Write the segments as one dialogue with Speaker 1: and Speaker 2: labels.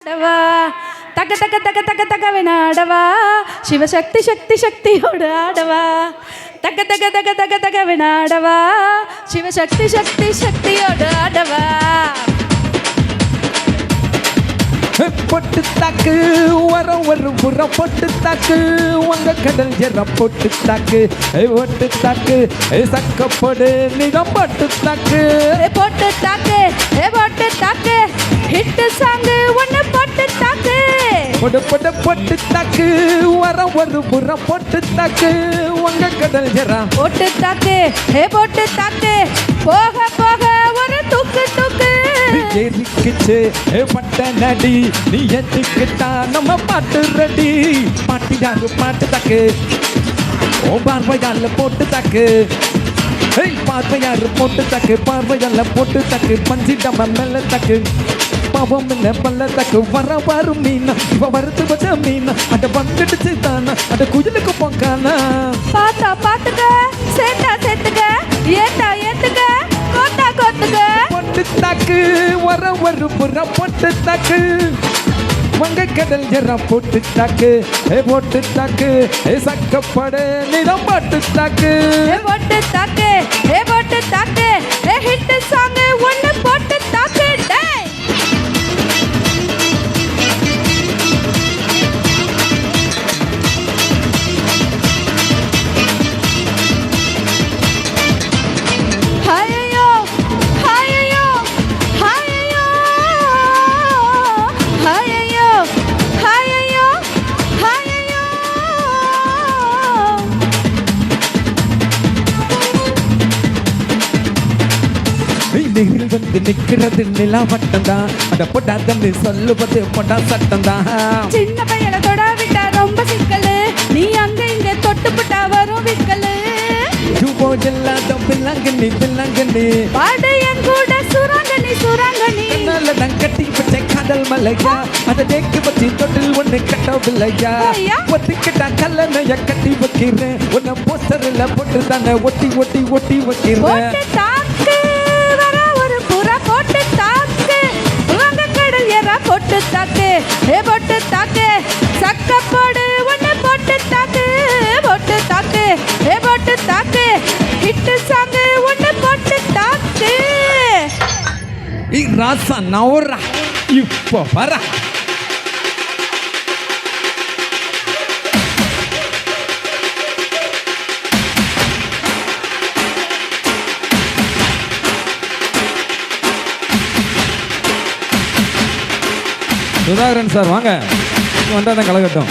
Speaker 1: ஆடவா தக தக தக தக தகவென ஆடவா சிவசக்தி சக்தி சக்தியோடு ஆடவா தக தக தக தக தகவென ஆடவா சிவசக்தி சக்தி சக்தியோடு ஆடவா
Speaker 2: பொட்டு தாக்கு வர ஒரு புறம் பொட்டு தாக்கு உங்க கடல் ஜெர பொட்டு தாக்கு ஒட்டு தாக்கு சக்கப்படு நிறம் பொட்டு தாக்கு
Speaker 1: பொட்டு தாக்கு பொட்டு தாக்கு ஹிட் சாங் ஒன்னு பொட்டு தாக்கு
Speaker 2: பொடு பொடு பொட்டு தாக்கு வர ஒரு புறம் பொட்டு தாக்கு உங்க கடல் ஜெர
Speaker 1: பொட்டு தாக்கு பொட்டு தாக்கு போக போக ஒரு தூக்கு தூக்கு
Speaker 2: எரிக்குச்சு பட்ட நடி நீ எத்துக்கிட்டா நம்ம பாட்டு ரெடி பாட்டு யாரு பாட்டு தாக்கு ஓ பார்வையால போட்டு தாக்கு பார்வையாரு போட்டு தாக்கு பார்வையால போட்டு தாக்கு பஞ்சிடம மேல தாக்கு பாவம் என்ன பல்ல தாக்கு வர வரும் மீனா இவ வறுத்து வச்ச மீனா அட வந்துடுச்சு தானா அட குயிலுக்கு போக்கானா
Speaker 1: பாத்தா பாத்துக்க சேட்டா சேத்துக்க ஏத்தா ஏத்துக்க கோத்தா கோத்துக்க
Speaker 2: பொட்டு தாக்கு வர ஒரு புற பொட்டு தாக்கு வங்க கடல் ஜெர பொட்டு தாக்கு பொட்டு தாக்கு சக்கப்படு நிறம் பொட்டு தாக்கு
Speaker 1: பொட்டு தாக்கு பொட்டு தாக்கு ஹிட் சாங் ஒன்னு பொட்டு தாக்கு டேய்
Speaker 2: நெகில் வந்து நிக்கிறது நிலா வட்டம்தான் அட பொட்டாதன்னு சொல்லுவது பொட்டா சட்டம்தான்
Speaker 1: சின்ன பையனை தொட விட்டா ரொம்ப சிக்கலு நீ அங்க இங்க தொட்டு புட்டா வரும் விக்கலு
Speaker 2: ஜூபோ ஜெல்லாத பில்லங்கனி பில்லங்கனி
Speaker 1: பாடு என் கூட சுரங்கனி சுரங்கனி
Speaker 2: என்னால நான் கட்டி வச்ச காதல் மலையா அதை தேக்கி வச்சு தொட்டில் ஒண்ணு கட்டவில்லையா ஒத்திக்கிட்டா கல்லணைய கட்டி வைக்கிறேன் உன்னை போஸ்டர்ல போட்டு தானே ஒட்டி ஒட்டி ஒட்டி வைக்கிறேன்
Speaker 1: பொட்டு தாக்கு உங்க கடல் எற பொட்டு தாக்கு பொட்டு தாக்கு சக்கப்போடு ஒன்னு பொட்டு தாக்கு பொட்டு தாக்கு பொட்டு தாக்கு ஹிட் சாங் ஒன்னு பொட்டு தாக்கு
Speaker 2: ராசா நவரா இப்போ வர சுதாகரன் சார் வாங்க வந்தா தான் கலகட்டும்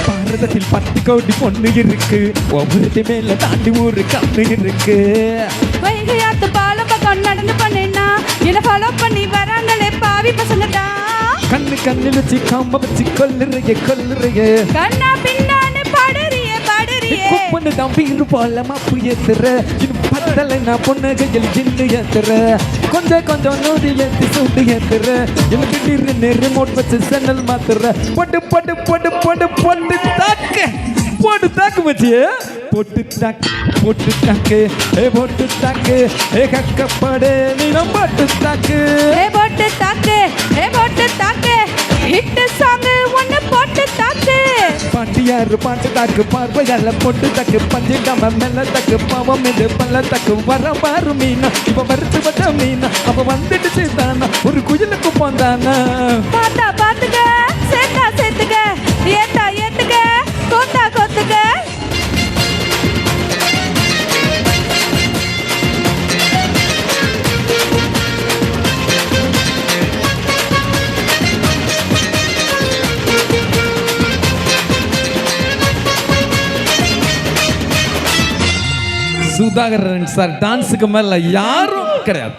Speaker 2: பாரதத்தில் 10 கோடி பொண்ணு இருக்கு ஒவ்வொருத்தி மேல தாண்டி ஒரு கண்ணு இருக்கு
Speaker 1: வைகையாத்து பாலம் பக்கம் நடந்து பண்ணேன்னா என்ன ஃபாலோ பண்ணி வராங்களே பாவி பசங்கடா
Speaker 2: கண்ணு கண்ணு வச்சு காம்ப வச்சு கொல்லுறிய கொல்லுறிய
Speaker 1: கண்ணா பின்னான்னு பாடுறியே பாடுறியே
Speaker 2: குப்பன்னு தான் வீடு போல மாப்பு ஏத்துற இன்னும் பத்தலை நான் பொண்ணு கையில் ஜில்லு ஏத்துற கொஞ்சம் கொஞ்சம் நோடி ஏற்றி சூட்டு ஏத்துற எனக்கு திடீர்னு ரிமோட் வச்சு சென்னல் மாத்துற பொட்டு பொட்டு பொட்டு பொட்டு பொட்டு தாக்கு போட்டு தாக்கு வச்சு பொட்டு தாக்கு பொட்டு தாக்கு பொட்டு தாக்கு கக்கப்படு நீனம் பொட்டு தாக்கு
Speaker 1: பொட்டு தாக்கு பொட்டு தாக்கு ஹிட் சாங் ஒன்னு பொட்டு தாக்கு
Speaker 2: பாட்டியாரு பாட்டு தாக்கு பார்வையால பொட்டு தாக்கு பஞ்சிடாம மேல தாக்கு பாவம் இது பல்ல தாக்கு வர பாரு மீனா இப்ப வறுத்து வச்ச மீனா அப்ப வந்துடுச்சு தானா ஒரு குயிலுக்கு போந்தானா
Speaker 1: பாத்தா பாத்துக்க சேத்தா சேத்துக்க ஏத்தா ஏத்துக்க கோத்தா கோத்துக்க
Speaker 2: சுதாகரன் சார் டான்ஸுக்கு மேல யாரும் கிடையாது.